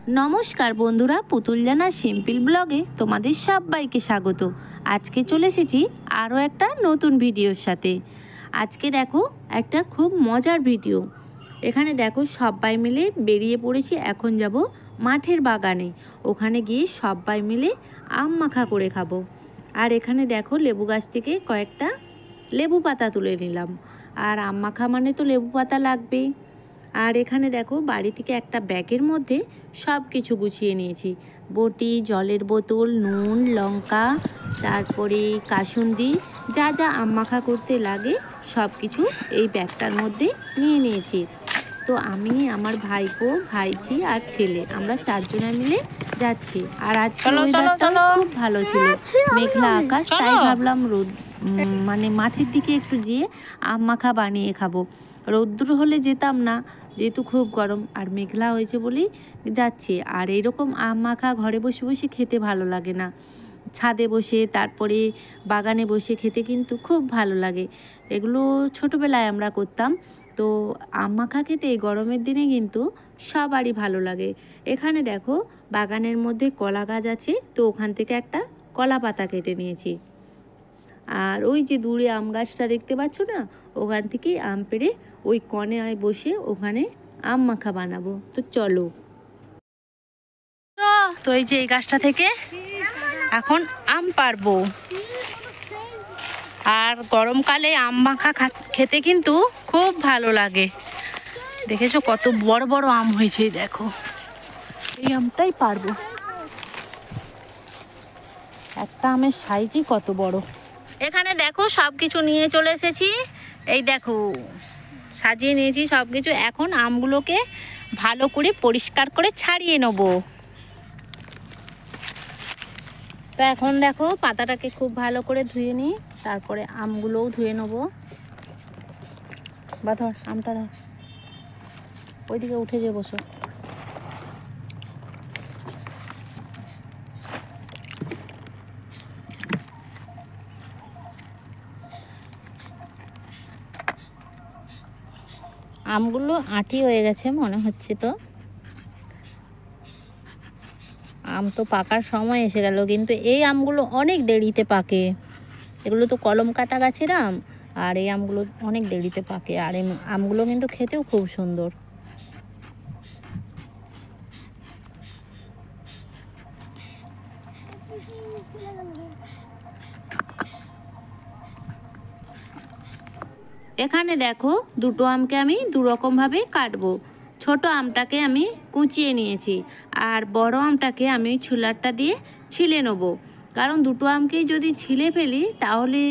নমস্কার বন্ধুরা, পুতুল জানা সিম্পল ব্লগে তোমাদের সবাইকে স্বাগত। আজকে চলে এসেছি আরও একটা নতুন ভিডিওর সাথে। আজকে দেখো একটা খুব মজার ভিডিও। এখানে দেখো সবাই মিলে বেরিয়ে পড়েছি, এখন যাব মাঠের বাগানে। ওখানে গিয়ে সবাই মিলে আম মাখা করে খাবো। আর এখানে দেখো লেবু গাছ থেকে কয়েকটা লেবু পাতা তুলে নিলাম। আর আম মাখা মানে তো লেবু পাতা লাগবেই। আর এখানে দেখো বাড়ি থেকে একটা ব্যাগের মধ্যে সব কিছু গুছিয়ে নিয়েছি। বটি, জলের বোতল, নুন, লঙ্কা, তারপরে কাসুন্দি, যা যা আম মাখা করতে লাগে সব কিছু এই ব্যাগটার মধ্যে নিয়ে নিয়েছি। তো আমি, আমার ভাইপো, ভাইঝি আর ছেলে, আমরা চারজনে মিলে যাচ্ছি। আর আজকে ওয়েদারটা খুব ভালো ছিল, মেঘলা আকাশ, তাই ভাবলাম মানে মাঠের দিকে একটু যেয়ে আম মাখা বানিয়ে খাবো। রৌদ্র হলে যেতাম না, যেহেতু খুব গরম, আর মেঘলা হয়েছে বলেই যাচ্ছি। আর এইরকম আম মাখা ঘরে বসে বসে খেতে ভালো লাগে না, ছাদে বসে তারপরে বাগানে বসে খেতে কিন্তু খুব ভালো লাগে। এগুলো ছোটোবেলায় আমরা করতাম। তো আম মাখা খেতে এই গরমের দিনে কিন্তু সবারই ভালো লাগে। এখানে দেখো বাগানের মধ্যে কলা গাছ আছে, তো ওখান থেকে একটা কলা পাতা কেটে নিয়েছি। আর ওই যে দূরে আম গাছটা দেখতে পাচ্ছ না, ওখান থেকেই আম পেড়ে ওই কণায় বসে ওখানে আম মাখা বানাবো। তো চলো। তো এই যে এই গাছটা থেকে এখন আম পারবো। আর গরমকালে আম মাখা খেতে কিন্তু খুব ভালো লাগে। দেখেছো কত বড় বড় আম হয়েছে, দেখো এই আমটাই পারবো। একটা আমের সাইজই কত বড়। এখানে দেখো সব কিছু নিয়ে চলে এসেছি। এই দেখো সাজিয়ে নিয়েছি সব কিছু। এখন আমগুলোকে ভালো করে পরিষ্কার করে ছাড়িয়ে নেব। তো এখন দেখো পাতাটাকে খুব ভালো করে ধুয়ে নিই, তারপরে আমগুলোও ধুয়ে নেব। বা ধর আমটা ধর, ওইদিকে উঠে যে বসো। আমগুলো আঁটি হয়ে গেছে মনে হচ্ছে। তো আম তো পাকার সময় এসে গেল, কিন্তু এই আমগুলো অনেক দেরিতে পাকে। এগুলো তো কলম কাটা গাছের আম, আর এই আমগুলো অনেক দেরিতে পাকে। আর এই আমগুলো কিন্তু খেতেও খুব সুন্দর। এখানে দেখো দুটো আমকে আমি দুরকমভাবে কাটবো। ছোট আমটাকে আমি কুচিয়ে নিয়েছি, আর বড় আমটাকে আমি ছুলারটা দিয়ে ছিলে নেবো। কারণ দুটো আমকেই যদি ছিলে ফেলি তাহলে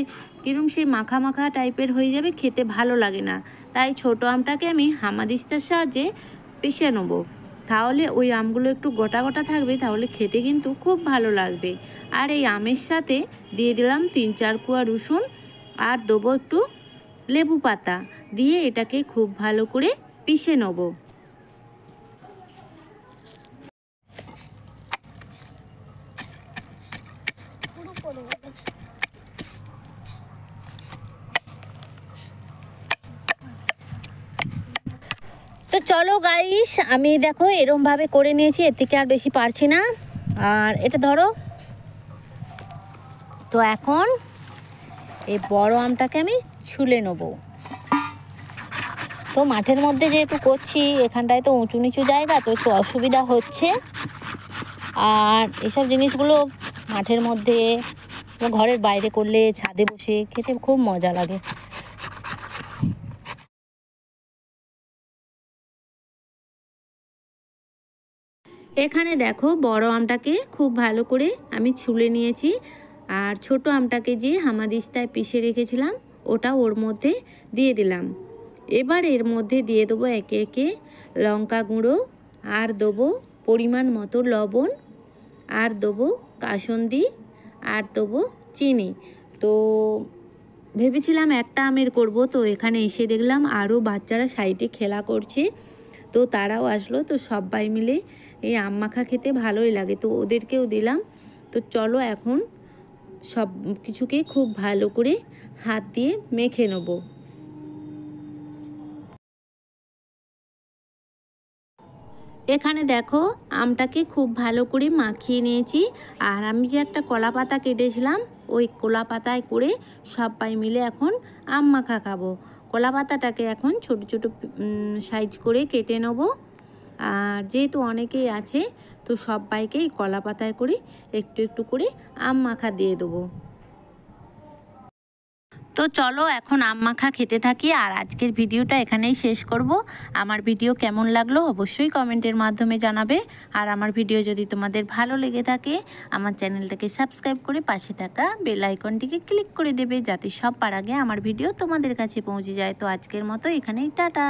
কিরম সেই মাখা মাখা টাইপের হয়ে যাবে, খেতে ভালো লাগে না। তাই ছোট আমটাকে আমি হামাদিস্তার সাহায্যে পিষে নেবো। তাহলে ওই আমগুলো একটু গোটা গোটা থাকবে, তাহলে খেতে কিন্তু খুব ভালো লাগবে। আর এই আমের সাথে দিয়ে দিলাম 3-4 কোয়া রসুন, আর দেবো একটু লেবু পাতা, দিয়ে এটাকে খুব ভালো করে পিষে নেব। তো চলো গাইস, আমি দেখো এরমভাবে করে নিয়েছি, এর থেকে আর বেশি পারছি না। আর এটা ধরো। তো এখন এই বড় আমটাকে আমি ছুলে নেব। তো মাঠের মধ্যে যেহেতু করছি, এখানটায় তো উঁচু নিচু জায়গা, তো একটু অসুবিধা হচ্ছে। আর এসব জিনিসগুলো মাঠের মধ্যে, ঘরের বাইরে করলে, ছাদে বসে খেতে খুব মজা লাগে। এখানে দেখো বড় আমটাকে খুব ভালো করে আমি ছুলে নিয়েছি, আর ছোট আমটাকে যে হামাদিস্তায় পিষে রেখেছিলাম ওটা ওর মধ্যে দিয়ে দিলাম। এবার এর মধ্যে দিয়ে দেবো একে একে লঙ্কা গুঁড়ো, আর দেবো পরিমাণ মতো লবণ, আর দেবো কাসুন্দি, আর দেবো চিনি। তো ভেবেছিলাম একটা আমের করব, তো এখানে এসে দেখলাম আরও বাচ্চারা সাইডে খেলা করছে, তো তারাও আসলো। তো সবাই মিলে এই আম মাখা খেতে ভালোই লাগে, তো ওদেরকেও দিলাম। তো চলো এখন সব কিছুকে খুব ভালো করে হাত দিয়ে মেখে নেব। এখানে দেখো আমটাকে খুব ভালো করে মাখিয়ে নিয়েছি। আর আমি যে একটা কলা পাতা কেটেছিলাম, ওই কলা পাতায় করে সবাই মিলে এখন আম মাখা খাবো। কলা পাতাটাকে এখন ছোট ছোট সাইজ করে কেটে নেবো। আর যেহেতু অনেকেই আছে, তো সবাইকেই কলা পাতায় করে একটু একটু করে আম মাখা দিয়ে দেবো। তো চলো এখন আম মাখা খেতে থাকি। আর আজকের ভিডিওটা এখানেই শেষ করব। আমার ভিডিও কেমন লাগলো অবশ্যই কমেন্টের মাধ্যমে জানাবে। আর আমার ভিডিও যদি তোমাদের ভালো লেগে থাকে, আমার চ্যানেলটাকে সাবস্ক্রাইব করে পাশে থাকা বেল আইকনটিকে ক্লিক করে দেবে, যাতে সবার আগে আমার ভিডিও তোমাদের কাছে পৌঁছে যায়। তো আজকের মতো এখানেই টাটা।